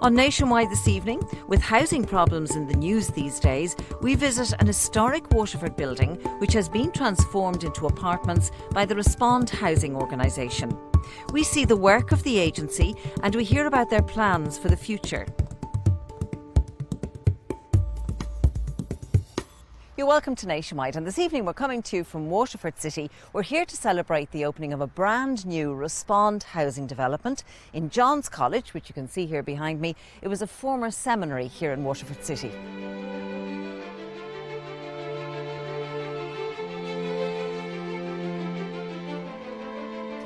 On Nationwide this evening, with housing problems in the news these days, we visit an historic Waterford building which has been transformed into apartments by the Respond housing organisation. We see the work of the agency and we hear about their plans for the future. You're welcome to Nationwide, and this evening we're coming to you from Waterford City. We're here to celebrate the opening of a brand new Respond housing development in John's College, which you can see here behind me. It was a former seminary here in Waterford City.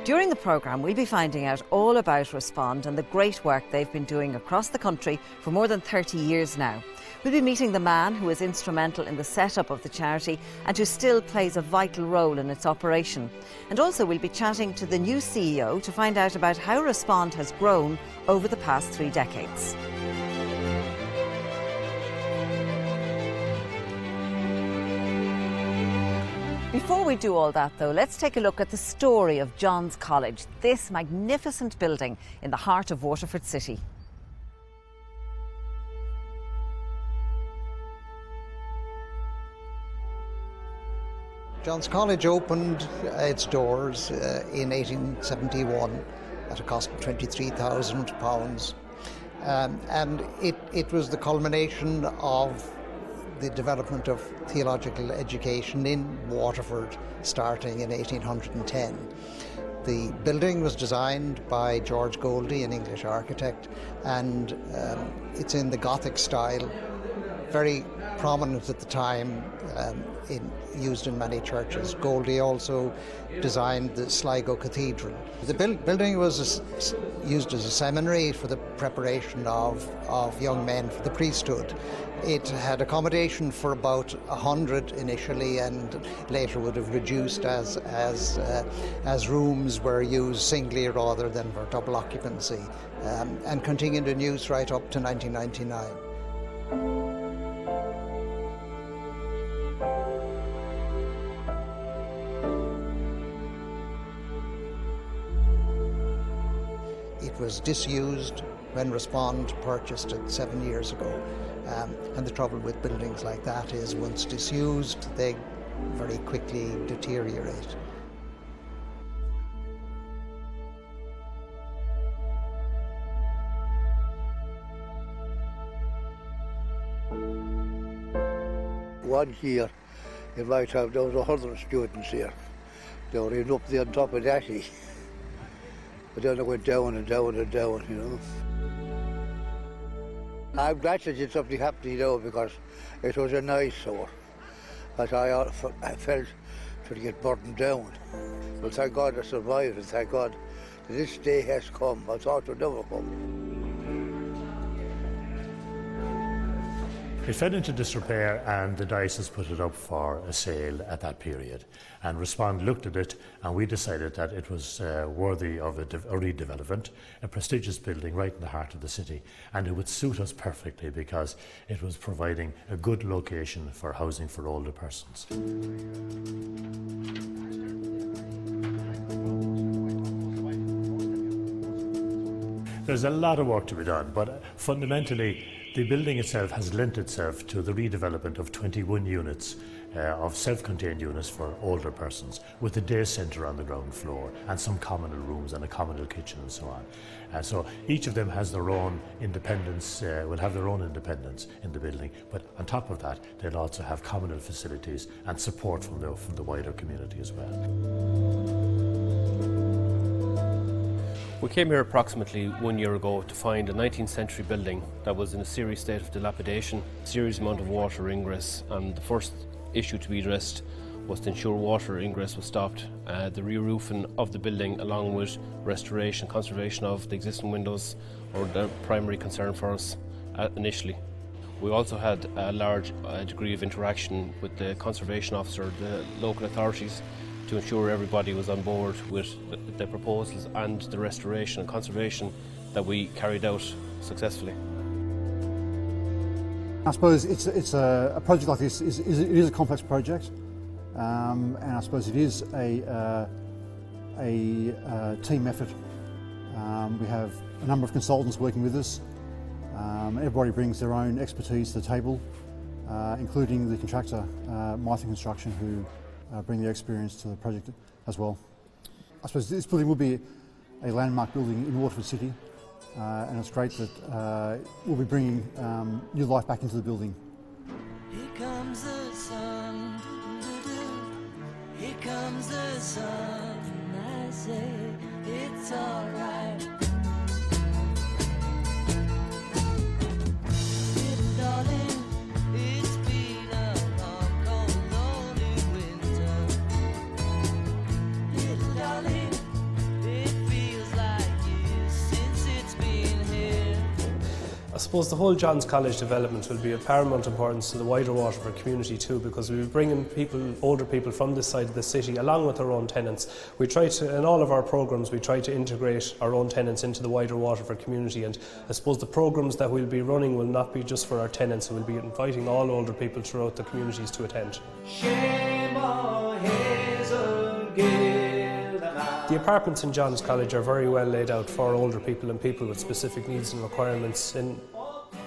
During the programme, we'll be finding out all about Respond and the great work they've been doing across the country for more than 30 years now. We'll be meeting the man who was instrumental in the setup of the charity and who still plays a vital role in its operation. And also we'll be chatting to the new CEO to find out about how Respond has grown over the past 3 decades. Before we do all that though, let's take a look at the story of John's College, this magnificent building in the heart of Waterford City. John's College opened its doors in 1871 at a cost of £23,000, and it was the culmination of the development of theological education in Waterford starting in 1810. The building was designed by George Goldie, an English architect, and it's in the Gothic style, very prominent at the time, used in many churches. Goldie also designed the Sligo Cathedral. The building was used as a seminary for the preparation of young men for the priesthood. It had accommodation for about 100 initially, and later would have reduced as rooms were used singly rather than for double occupancy, and continued in use right up to 1999. It was disused when Respond purchased it 7 years ago. And the trouble with buildings like that is once disused, they very quickly deteriorate. One year in my time there was 100 students here. They were even up there on top of Dashy. But then it went down and down and down, you know. I'm glad that something happened, you know, because it was a nice sore. But I felt to get burdened down. But thank God I survived, and thank God that this day has come. I thought it would never come. It fell into disrepair, and the diocese put it up for a sale at that period. And Respond looked at it, and we decided that it was worthy of a redevelopment, a prestigious building right in the heart of the city, and it would suit us perfectly because it was providing a good location for housing for older persons. There's a lot of work to be done, but fundamentally the building itself has lent itself to the redevelopment of 21 units of self-contained units for older persons, with a day centre on the ground floor and some communal rooms and a communal kitchen and so on. So each of them has their own independence, will have their own independence in the building, but on top of that they'll also have communal facilities and support from the wider community as well. We came here approximately 1 year ago to find a 19th century building that was in a serious state of dilapidation, serious amount of water ingress, and the first issue to be addressed was to ensure water ingress was stopped. The re-roofing of the building along with restoration, conservation of the existing windows were the primary concern for us initially. We also had a large degree of interaction with the conservation officer, the local authorities, to ensure everybody was on board with the proposals and the restoration and conservation that we carried out successfully. I suppose it's a project like this is a complex project, and I suppose it is a team effort. We have a number of consultants working with us. Everybody brings their own expertise to the table, including the contractor, Mython Construction, who bring their experience to the project as well. I suppose this building will be a landmark building in Waterford City, and it's great that we'll be bringing new life back into the building. Here comes the sun, here comes the sun, I say it's alright. Little darling, it's been a long, cold, lonely winter. Little darling, it feels like years since it's been here. I suppose the whole Johns College development will be of paramount importance to the wider Waterford community too, because we'll be bringing people, older people from this side of the city along with their own tenants. We try to, in all of our programmes, we try to integrate our own tenants into the wider Waterford community, and I suppose the programmes that we'll be running will not be just for our tenants, we'll be inviting all older people throughout the communities to attend. The apartments in Johns College are very well laid out for older people and people with specific needs and requirements. In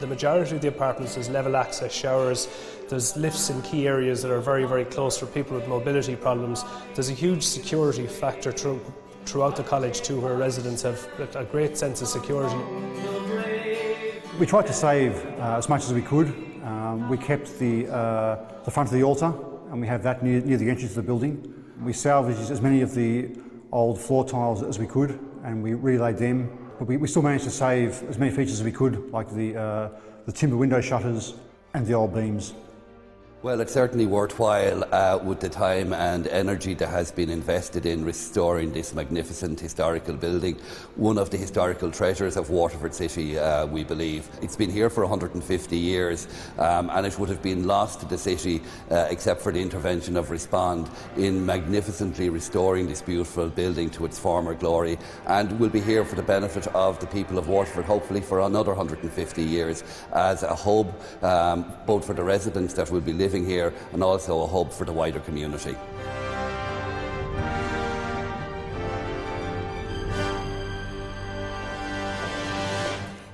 the majority of the apartments there's level access showers, there's lifts in key areas that are very, very close for people with mobility problems. There's a huge security factor throughout the college too, where residents have a great sense of security. We tried to save as much as we could. We kept the front of the altar, and we have that near the entrance of the building. We salvaged as many of the old floor tiles as we could, and we relayed them. But we still managed to save as many features as we could, like the timber window shutters and the old beams. Well, it's certainly worthwhile with the time and energy that has been invested in restoring this magnificent historical building, one of the historical treasures of Waterford City, we believe. It's been here for 150 years, and it would have been lost to the city except for the intervention of Respond in magnificently restoring this beautiful building to its former glory, and will be here for the benefit of the people of Waterford, hopefully for another 150 years, as a hub both for the residents that will be living here and also a hub for the wider community.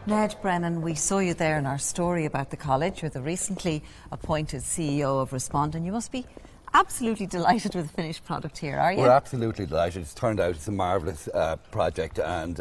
Ned Brennan, we saw you there in our story about the college. You're the recently appointed CEO of Respond, and you must be absolutely delighted with the finished product here, are you? We're absolutely delighted. It's turned out it's a marvellous project, and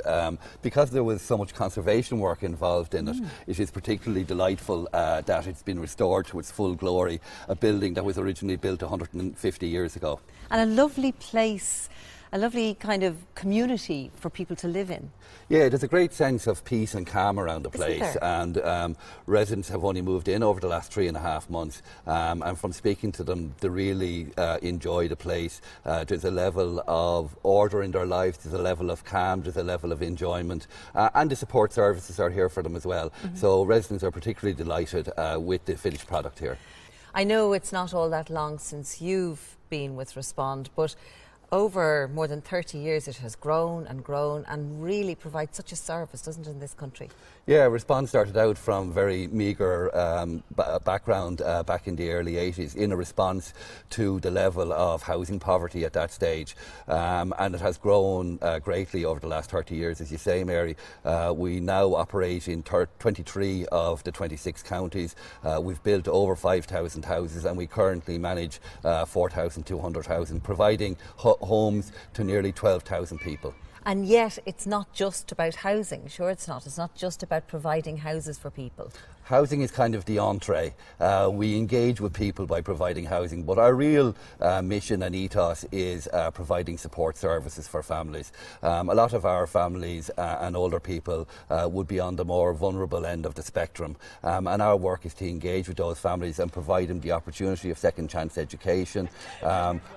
because there was so much conservation work involved in it, it is particularly delightful that it's been restored to its full glory, a building that was originally built 150 years ago. And a lovely place, a lovely kind of community for people to live in. Yeah, there's a great sense of peace and calm around the place, and residents have only moved in over the last 3.5 months, and from speaking to them, they really enjoy the place. There's a level of order in their lives, there's a level of calm, there's a level of enjoyment, and the support services are here for them as well. So residents are particularly delighted with the finished product here. I know it's not all that long since you've been with Respond, but over more than 30 years it has grown and really provides such a service, doesn't it, in this country? Yeah, Respond started out from very meagre background back in the early 80s in a response to the level of housing poverty at that stage, and it has grown greatly over the last 30 years, as you say, Mary. We now operate in 23 of the 26 counties. We've built over 5,000 houses, and we currently manage 4,200 housing, providing homes to nearly 12,000 people. And yet it's not just about housing. Sure, it's not. It's not just about providing houses for people. Housing is kind of the entree. We engage with people by providing housing, but our real mission and ethos is providing support services for families. A lot of our families and older people would be on the more vulnerable end of the spectrum, and our work is to engage with those families and provide them the opportunity of second chance education,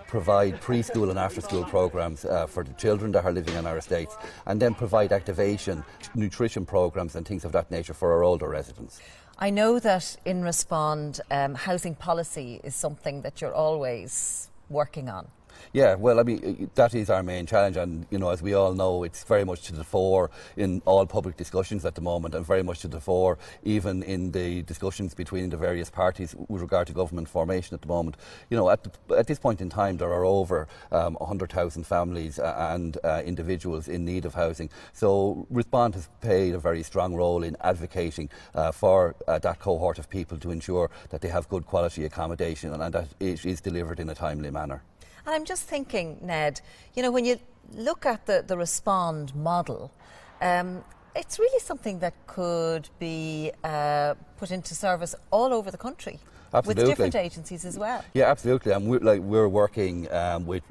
provide preschool and after school programs for the children that are living on our estates, and then provide activation, nutrition programs and things of that nature for our older residents. I know that in Respond, housing policy is something that you're always working on. Yeah, well, I mean, that is our main challenge, and you know, as we all know, it's very much to the fore in all public discussions at the moment, and very much to the fore even in the discussions between the various parties with regard to government formation at the moment. You know, at this point in time, there are over 100,000 families and individuals in need of housing. So Respond has played a very strong role in advocating for that cohort of people to ensure that they have good quality accommodation and that it is delivered in a timely manner. And I'm just thinking, Ned, you know, when you look at the Respond model, it's really something that could be put into service all over the country. Absolutely. With different agencies as well. Yeah, absolutely. And we're working with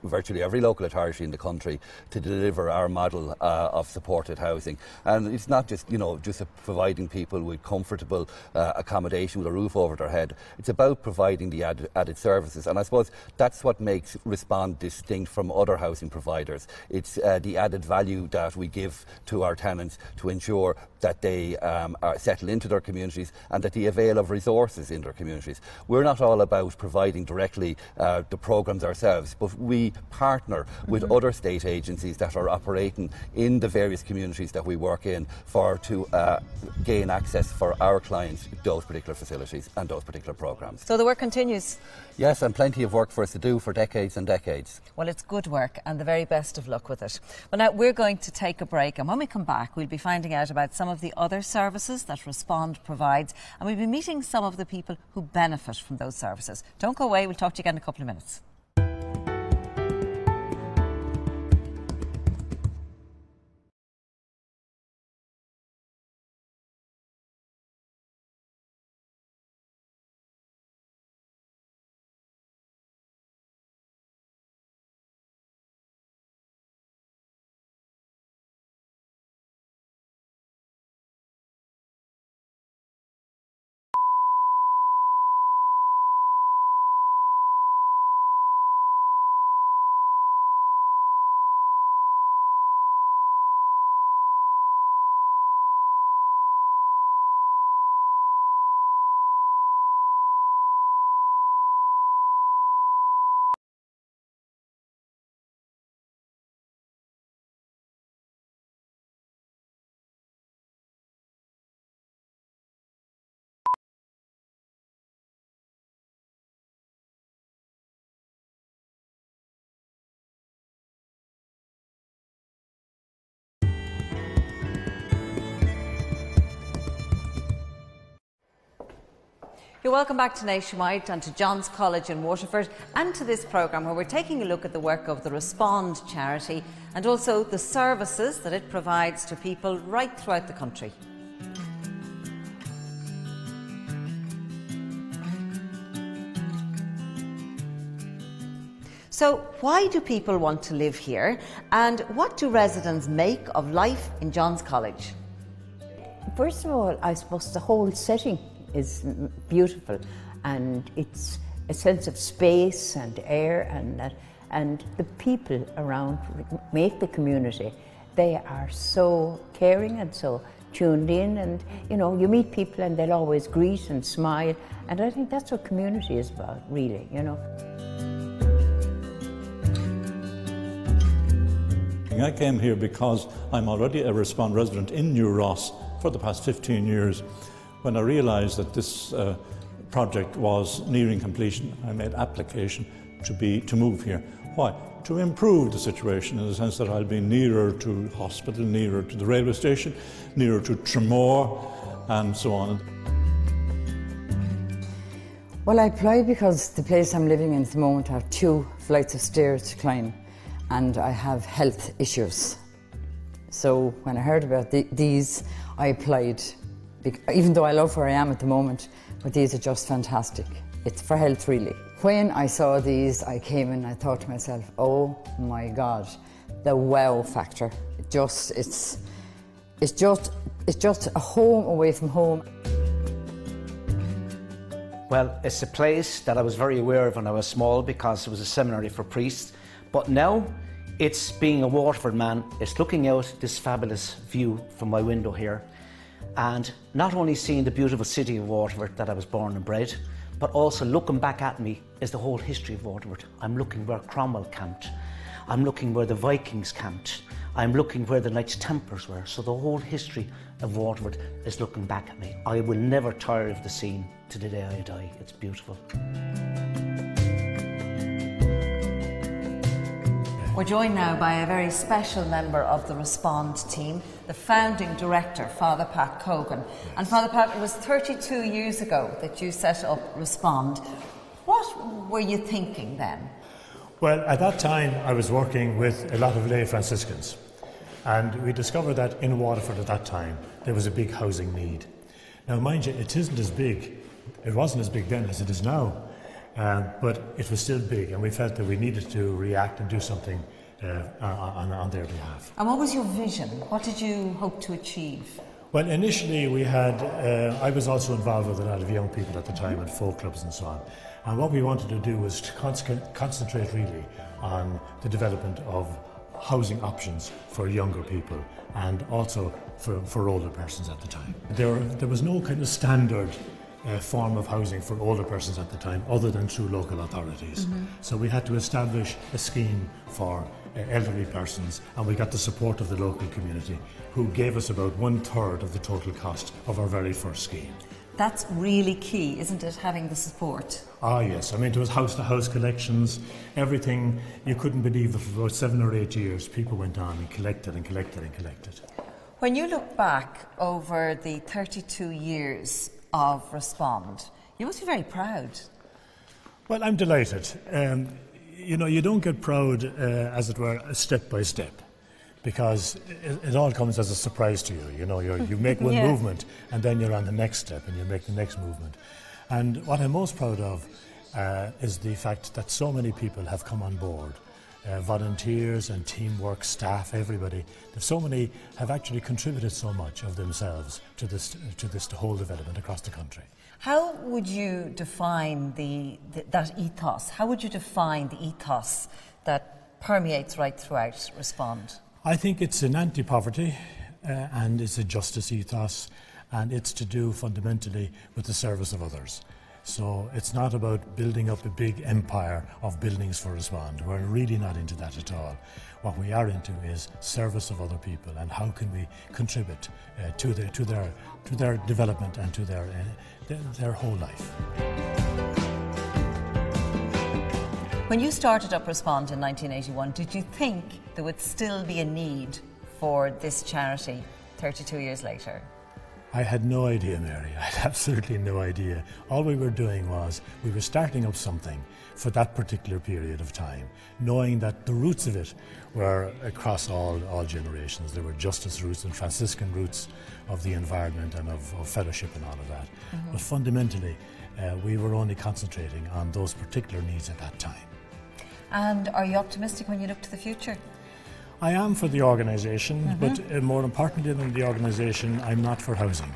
virtually every local authority in the country to deliver our model of supported housing. And it's not just, you know, just providing people with comfortable accommodation with a roof over their head. It's about providing the added services. And I suppose that's what makes Respond distinct from other housing providers. It's the added value that we give to our tenants to ensure that they settle into their communities and that they avail of resources in their communities. We're not all about providing directly the programmes ourselves, but we partner with other state agencies that are operating in the various communities that we work in to gain access for our clients to those particular facilities and those particular programmes. So the work continues? Yes, and plenty of work for us to do for decades and decades. Well, it's good work and the very best of luck with it. Well, now we're going to take a break, and when we come back we'll be finding out about some of the other services that Respond provides, and we'll be meeting some of the people who benefit from those services. Don't go away, we'll talk to you again in a couple of minutes. You're welcome back to Nationwide and to John's College in Waterford, and to this programme where we're taking a look at the work of the Respond charity and also the services that it provides to people right throughout the country. So why do people want to live here, and what do residents make of life in John's College? First of all, I suppose the whole setting is beautiful, and it's a sense of space and air, and the people around make the community. They are so caring and so tuned in, and you know, you meet people and they'll always greet and smile, and I think that's what community is about, really, you know. I came here because I'm already a Respond resident in New Ross for the past 15 years. When I realised that this project was nearing completion, I made application to move here. Why? To improve the situation, in the sense that I'll be nearer to hospital, nearer to the railway station, nearer to Tramore, and so on. Well, I applied because the place I'm living in at the moment have 2 flights of stairs to climb, and I have health issues. So when I heard about these, I applied. Even though I love where I am at the moment, but these are just fantastic. It's for health, really. When I saw these, I came in and I thought to myself, oh my God, the wow factor. It's just a home away from home. Well, it's a place that I was very aware of when I was small because it was a seminary for priests. But now, it's being a Waterford man, it's looking out this fabulous view from my window here, and not only seeing the beautiful city of Waterford that I was born and bred, but also looking back at me is the whole history of Waterford. I'm looking where Cromwell camped. I'm looking where the Vikings camped. I'm looking where the Knights Templars were. So the whole history of Waterford is looking back at me. I will never tire of the scene to the day I die. It's beautiful. We're joined now by a very special member of the Respond team, the founding director, Father Pat Cogan. And Father Pat, it was 32 years ago that you set up Respond. What were you thinking then? Well, at that time I was working with a lot of lay Franciscans, and we discovered that in Waterford at that time there was a big housing need. Now mind you, it isn't as big, it wasn't as big then as it is now. But it was still big, and we felt that we needed to react and do something on their behalf. And what was your vision? What did you hope to achieve? Well, initially we had, I was also involved with a lot of young people at the time and folk clubs and so on. And what we wanted to do was to concentrate really on the development of housing options for younger people and also for older persons at the time. There was no kind of standard form of housing for older persons at the time other than through local authorities. So we had to establish a scheme for elderly persons, and we got the support of the local community, who gave us about 1/3 of the total cost of our very first scheme. That's really key, isn't it, having the support? Ah yes, I mean it was house-to-house collections, everything. You couldn't believe that for about 7 or 8 years people went on and collected and collected and collected. When you look back over the 32 years of Respond, you must be very proud. Well, I'm delighted. You don't get proud, as it were, step by step, because it all comes as a surprise to you. You make one movement, and then you're on the next step, and you make the next movement. And what I'm most proud of is the fact that so many people have come on board. Volunteers and teamwork, staff, everybody. So many have actually contributed so much of themselves to this whole development across the country. How would you define that ethos? How would you define the ethos that permeates right throughout Respond? I think it's an anti-poverty and it's a justice ethos, and it's to do fundamentally with the service of others. So it's not about building up a big empire of buildings for Respond. We're really not into that at all. What we are into is service of other people, and how can we contribute to their development and to their whole life. When you started up Respond in 1981, did you think there would still be a need for this charity 32 years later? I had no idea, Mary. I had absolutely no idea. All we were doing was we were starting up something for that particular period of time, knowing that the roots of it were across all generations. There were justice roots and Franciscan roots of the environment and of fellowship and all of that. But fundamentally, we were only concentrating on those particular needs at that time. And are you optimistic when you look to the future? I am for the organisation, but more importantly than the organisation, I'm not for housing.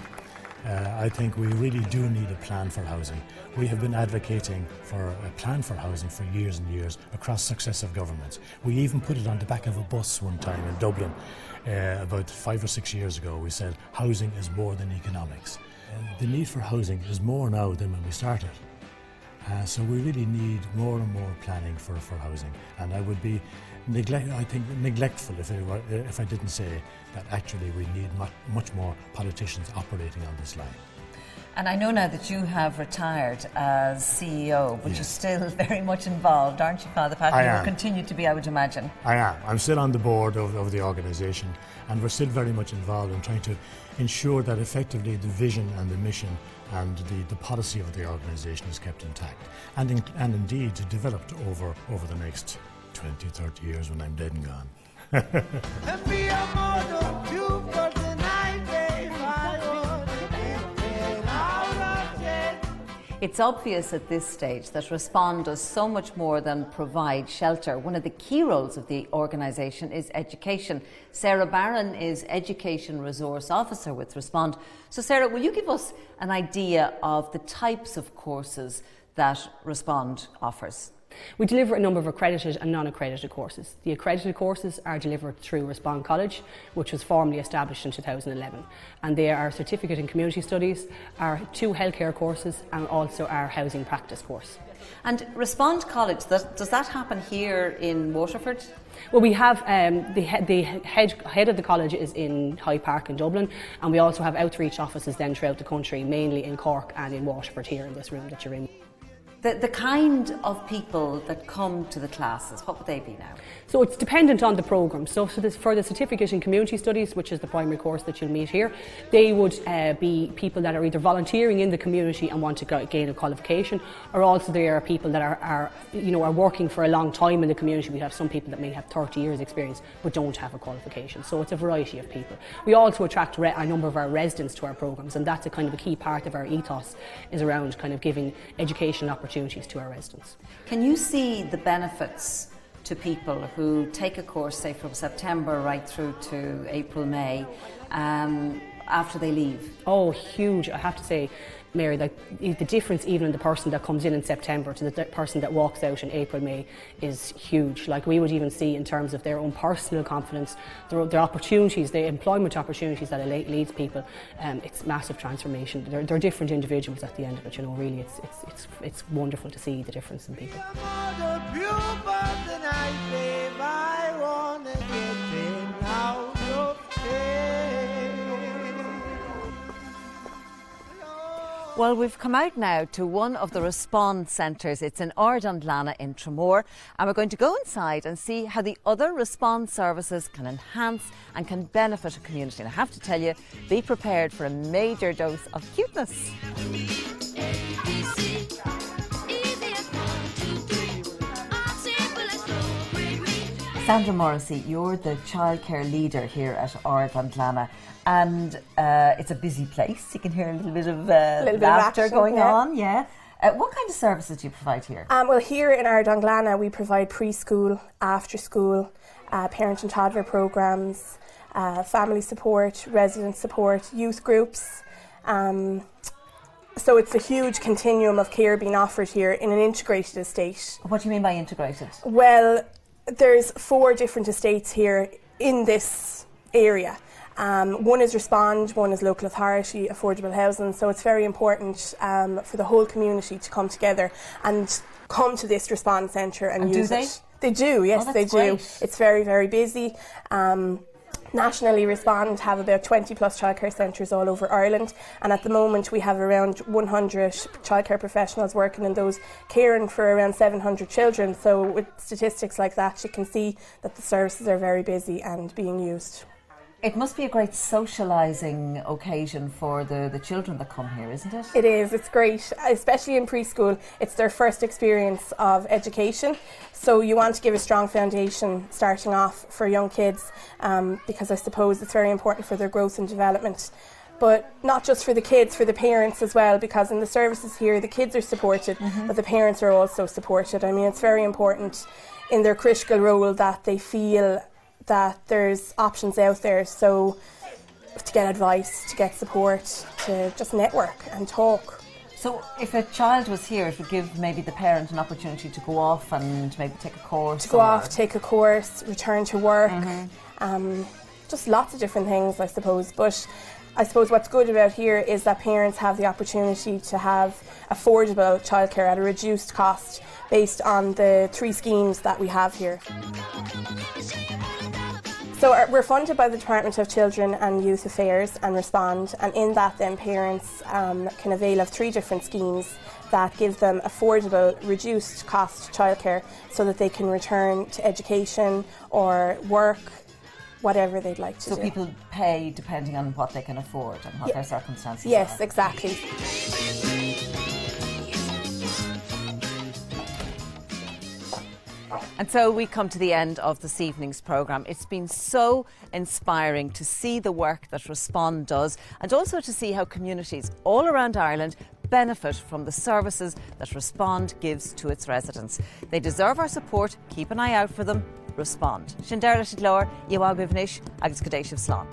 I think we really do need a plan for housing. We have been advocating for a plan for housing for years and years across successive governments. We even put it on the back of a bus one time in Dublin about 5 or 6 years ago. We said housing is more than economics. The need for housing is more now than when we started. So we really need more and more planning for housing, and I would be neglectful if I didn't say that actually we need much more politicians operating on this line. And I know now that you have retired as CEO, but you're still very much involved, aren't you, Father Pat? You will continue to be, I would imagine. I am. I'm still on the board of the organisation, and we're still very much involved in trying to ensure that effectively the vision and the mission and the policy of the organisation is kept intact, and indeed developed over the next 20, 30 years when I'm dead and gone. It's obvious at this stage that Respond does so much more than provide shelter. One of the key roles of the organisation is education. Sarah Barron is Education Resource Officer with Respond. So Sarah, will you give us an idea of the types of courses that Respond offers? We deliver a number of accredited and non-accredited courses. The accredited courses are delivered through Respond College, which was formally established in 2011. And they are Certificate in Community Studies, our 2 healthcare courses and also our housing practice course. And Respond College, does that happen here in Waterford? Well, we have the head of the college is in Hyde Park in Dublin, and we also have outreach offices then throughout the country, mainly in Cork and in Waterford here in this room that you're in. The kind of people that come to the classes, what would they be now? So it's dependent on the programme. So for the Certificate in Community Studies, which is the primary course that you'll meet here, they would be people that are either volunteering in the community and want to gain a qualification, or also there are people that are working for a long time in the community. We have some people that may have 30 years experience but don't have a qualification. So it's a variety of people. We also attract a number of our residents to our programmes, and that's a kind of a key part of our ethos, is around kind of giving education opportunities to our residents. Can you see the benefits to people who take a course, say from September right through to April, May, after they leave? Oh, huge. I have to say, Mary, like the difference even in the person that comes in September to the person that walks out in April, May is huge. Like we would even see in terms of their own personal confidence, their opportunities, the employment opportunities that it leads people. It's massive transformation. They're different individuals at the end of it. Really, it's wonderful to see the difference in people. Well, we've come out now to one of the Respond centres. It's in Ardonlana in Tramore, and we're going to go inside and see how the other Respond services can enhance and can benefit a community. And I have to tell you, be prepared for a major dose of cuteness. Sandra Morrissey, you're the childcare leader here at Ardonlana, and it's a busy place. You can hear a little bit of laughter going on. Yeah. What kind of services do you provide here? Well, here in Ardonlana we provide preschool, after school, parent and toddler programmes, family support, resident support, youth groups. So it's a huge continuum of care being offered here in an integrated estate. What do you mean by integrated? Well, there's 4 different estates here in this area. One is Respond, one is local authority, affordable housing. So it's very important for the whole community to come together and come to this Respond centre and use it. They do, yes, they do. Great. It's very, very busy. Nationally, Respond have about 20 plus childcare centres all over Ireland, and at the moment we have around 100 childcare professionals working in those, caring for around 700 children. So with statistics like that, you can see that the services are very busy and being used. It must be a great socialising occasion for the children that come here, isn't it? It is, it's great, especially in preschool. It's their first experience of education, so you want to give a strong foundation starting off for young kids, because I suppose it's very important for their growth and development. But not just for the kids, for the parents as well, because in the services here the kids are supported, but the parents are also supported. I mean, it's very important in their critical role that they feel that there's options out there, so to get advice, to get support, to just network and talk. So if a child was here, it would give maybe the parent an opportunity to go off and maybe take a course? To go off, take a course, return to work, just lots of different things, I suppose. But I suppose what's good about here is that parents have the opportunity to have affordable childcare at a reduced cost based on the 3 schemes that we have here. So we're funded by the Department of Children and Youth Affairs and Respond, and in that then parents can avail of 3 different schemes that give them affordable, reduced cost childcare so that they can return to education or work, whatever they'd like to do. So people pay depending on what they can afford and what their circumstances are. Yes, exactly. And so we come to the end of this evening's programme. It's been so inspiring to see the work that Respond does, and also to see how communities all around Ireland benefit from the services that Respond gives to its residents. They deserve our support. Keep an eye out for them. Respond. Sin deir leis an glór, Iabhá Bibhnis, agus go dté sibh slán.